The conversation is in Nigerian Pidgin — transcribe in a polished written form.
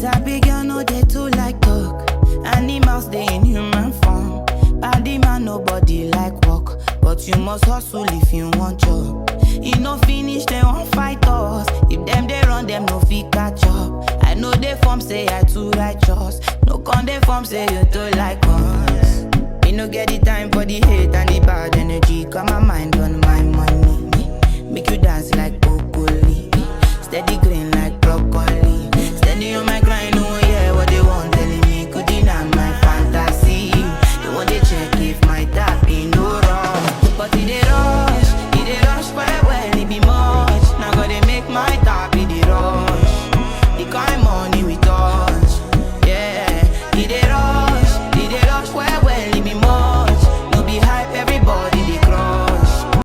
Sabi girl no dey too like talk. Animals they in human form. Body man nobody like work, but you must hustle if you want job. You no finish they won't fight us. If them they run them no fit catch up. I know they form say I too righteous. No con they form say you too like us. Me no get the time for the hate and the bad energy. Got my mind on my money. Make you dance like broccoli. Steady green